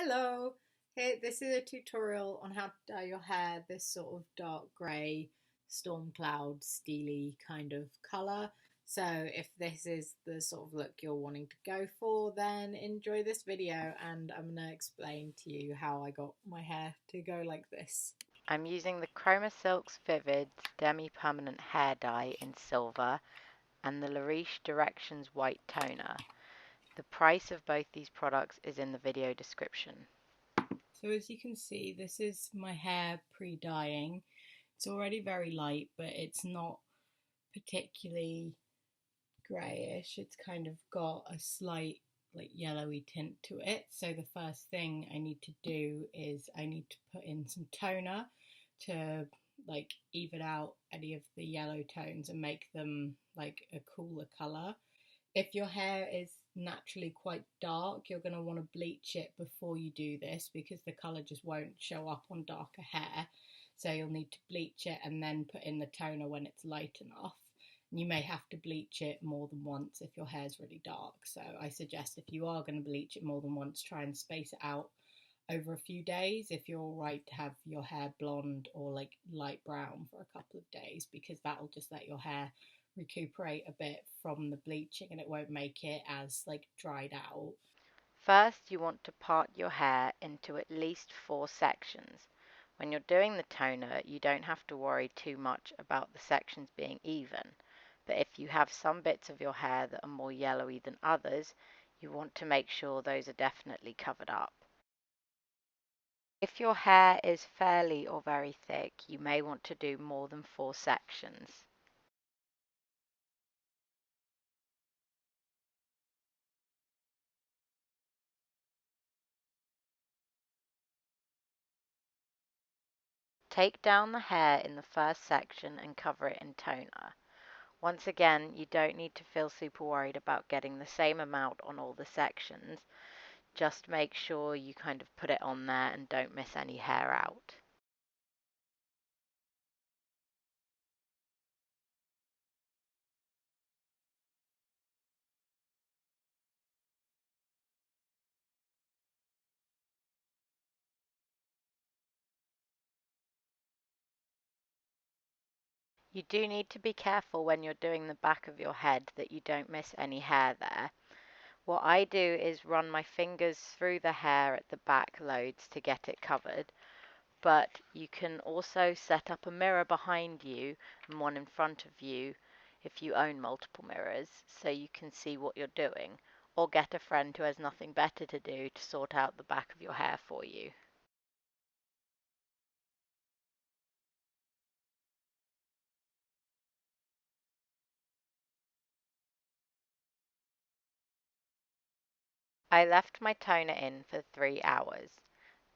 Hello, this is a tutorial on how to dye your hair this sort of dark grey, storm cloud, steely kind of colour. So if this is the sort of look you're wanting to go for, then enjoy this video and I'm going to explain to you how I got my hair to go like this. I'm using the Chroma Silks Vivids Demi-Permanent Hair Dye in silver and the Riche Directions White Toner. The price of both these products is in the video description. So as you can see, this is my hair pre-dyeing. It's already very light, but it's not particularly greyish. It's kind of got a slight like yellowy tint to it. So the first thing I need to do is I need to put in some toner to like even out any of the yellow tones and make them like a cooler colour. If your hair is naturally quite dark, you're going to want to bleach it before you do this because the colour just won't show up on darker hair. So you'll need to bleach it and then put in the toner when it's light enough. You may have to bleach it more than once if your hair's really dark. So I suggest if you are going to bleach it more than once, try and space it out over a few days if you're all right to have your hair blonde or like light brown for a couple of days, because that'll just let your hair recuperate a bit from the bleaching and it won't make it as like dried out. First, you want to part your hair into at least 4 sections. When you're doing the toner, you don't have to worry too much about the sections being even. But if you have some bits of your hair that are more yellowy than others, you want to make sure those are definitely covered up. If your hair is fairly or very thick, you may want to do more than 4 sections. Take down the hair in the first section and cover it in toner. Once again, you don't need to feel super worried about getting the same amount on all the sections. Just make sure you kind of put it on there and don't miss any hair out. You do need to be careful when you're doing the back of your head that you don't miss any hair there. What I do is run my fingers through the hair at the back loads to get it covered, but you can also set up a mirror behind you and one in front of you if you own multiple mirrors, so you can see what you're doing, or get a friend who has nothing better to do to sort out the back of your hair for you. I left my toner in for 3 hours.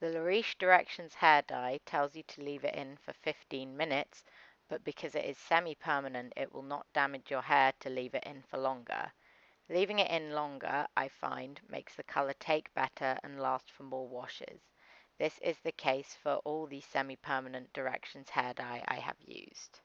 The Riche Directions hair dye tells you to leave it in for 15 minutes, but because it is semi-permanent, it will not damage your hair to leave it in for longer. Leaving it in longer, I find, makes the colour take better and last for more washes. This is the case for all the semi-permanent Directions hair dye I have used.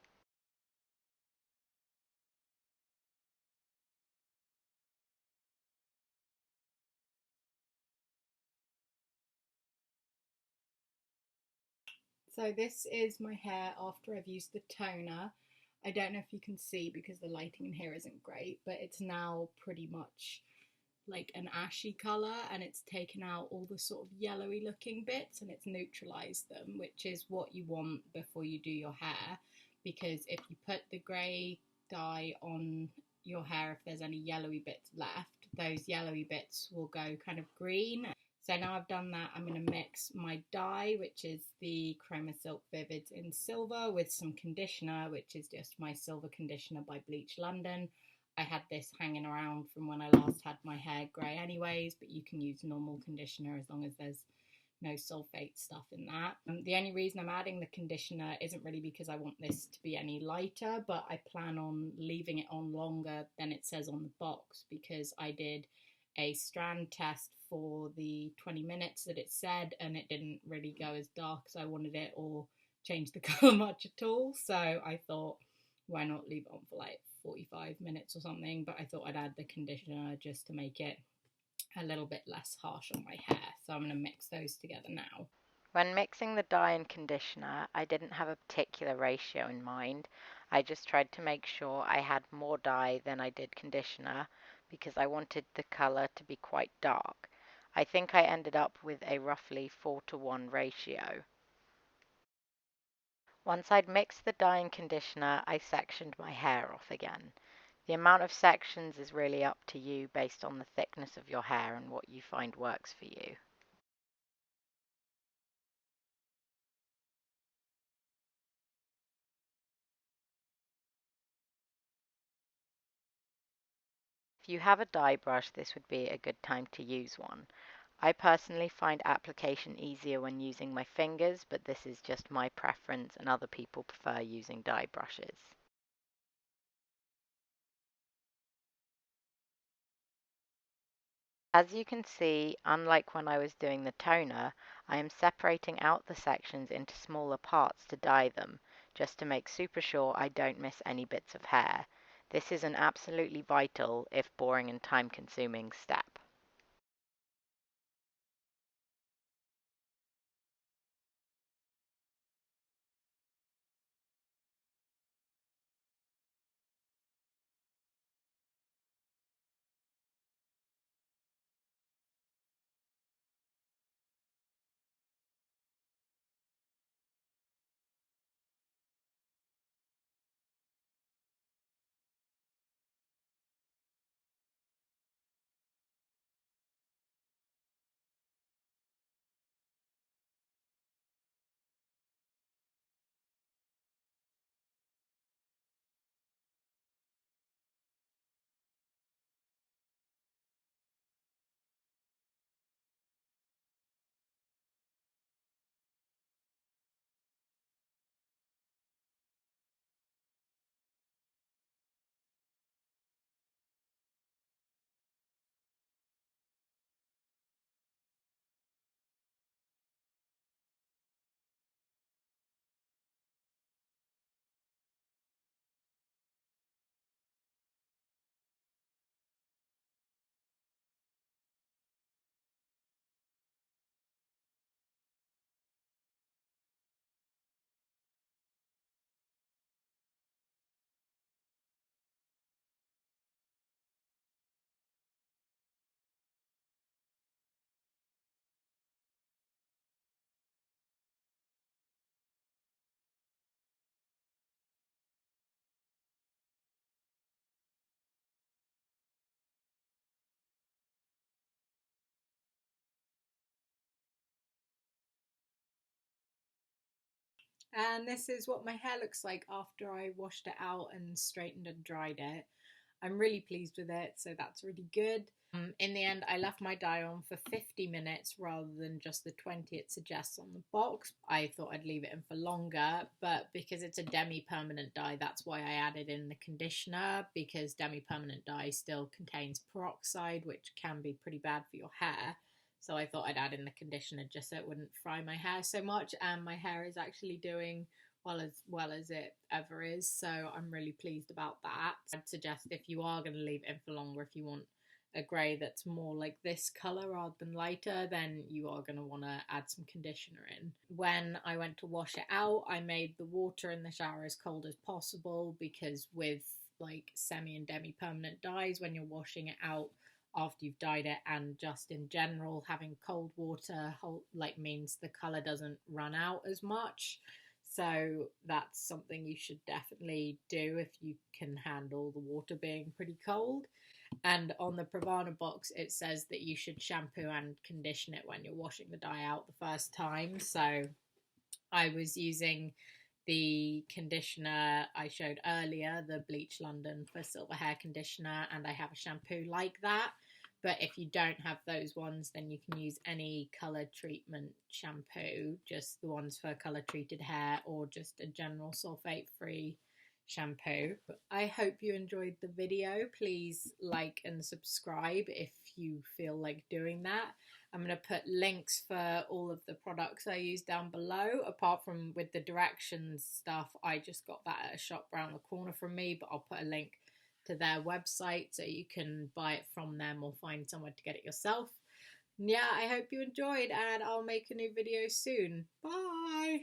So this is my hair after I've used the toner. I don't know if you can see because the lighting in here isn't great, but it's now pretty much like an ashy colour and it's taken out all the sort of yellowy looking bits and it's neutralised them, which is what you want before you do your hair, because if you put the grey dye on your hair, if there's any yellowy bits left, those yellowy bits will go kind of green. So now I've done that, I'm going to mix my dye, which is the Chroma Silk Vivids in silver, with some conditioner, which is just my silver conditioner by Bleach London. I had this hanging around from when I last had my hair grey anyways, but you can use normal conditioner as long as there's no sulfate stuff in that. The only reason I'm adding the conditioner isn't really because I want this to be any lighter, but I plan on leaving it on longer than it says on the box, because I did a strand test for the 20 minutes that it said and it didn't really go as dark as I wanted it or change the colour much at all. So I thought, why not leave it on for like 45 minutes or something? But I thought I'd add the conditioner just to make it a little bit less harsh on my hair. So I'm going to mix those together now. When mixing the dye and conditioner, I didn't have a particular ratio in mind. I just tried to make sure I had more dye than I did conditioner because I wanted the colour to be quite dark. I think I ended up with a roughly 4:1 ratio. Once I'd mixed the dye and conditioner, I sectioned my hair off again. The amount of sections is really up to you based on the thickness of your hair and what you find works for you. If you have a dye brush, this would be a good time to use one. I personally find application easier when using my fingers, but this is just my preference and other people prefer using dye brushes. As you can see, unlike when I was doing the toner, I am separating out the sections into smaller parts to dye them, just to make super sure I don't miss any bits of hair. This is an absolutely vital, if boring and time-consuming, step. And this is what my hair looks like after I washed it out and straightened and dried it. I'm really pleased with it, so that's really good. In the end, I left my dye on for 50 minutes rather than just the 20 it suggests on the box. I thought I'd leave it in for longer, but because it's a demi-permanent dye, that's why I added in the conditioner, because demi-permanent dye still contains peroxide, which can be pretty bad for your hair. So I thought I'd add in the conditioner just so it wouldn't fry my hair so much, and my hair is actually doing well as it ever is, so I'm really pleased about that. I'd suggest if you are going to leave it in for longer, if you want a grey that's more like this colour rather than lighter, then you are going to want to add some conditioner in. When I went to wash it out, I made the water in the shower as cold as possible, because with like semi and demi permanent dyes, when you're washing it out after you've dyed it, and just in general, having cold water like means the colour doesn't run out as much. So that's something you should definitely do if you can handle the water being pretty cold. And on the Pravana box, it says that you should shampoo and condition it when you're washing the dye out the first time. So I was using the conditioner I showed earlier, the Bleach London for silver hair conditioner, and I have a shampoo like that. But if you don't have those ones, then you can use any colour treatment shampoo, just the ones for colour treated hair, or just a general sulfate free shampoo. I hope you enjoyed the video. Please like and subscribe if you feel like doing that. I'm going to put links for all of the products I use down below. Apart from with the directions stuff, I just got that at a shop around the corner from me, but I'll put a link to their website so you can buy it from them or find somewhere to get it yourself. Yeah, I hope you enjoyed, and I'll make a new video soon. Bye!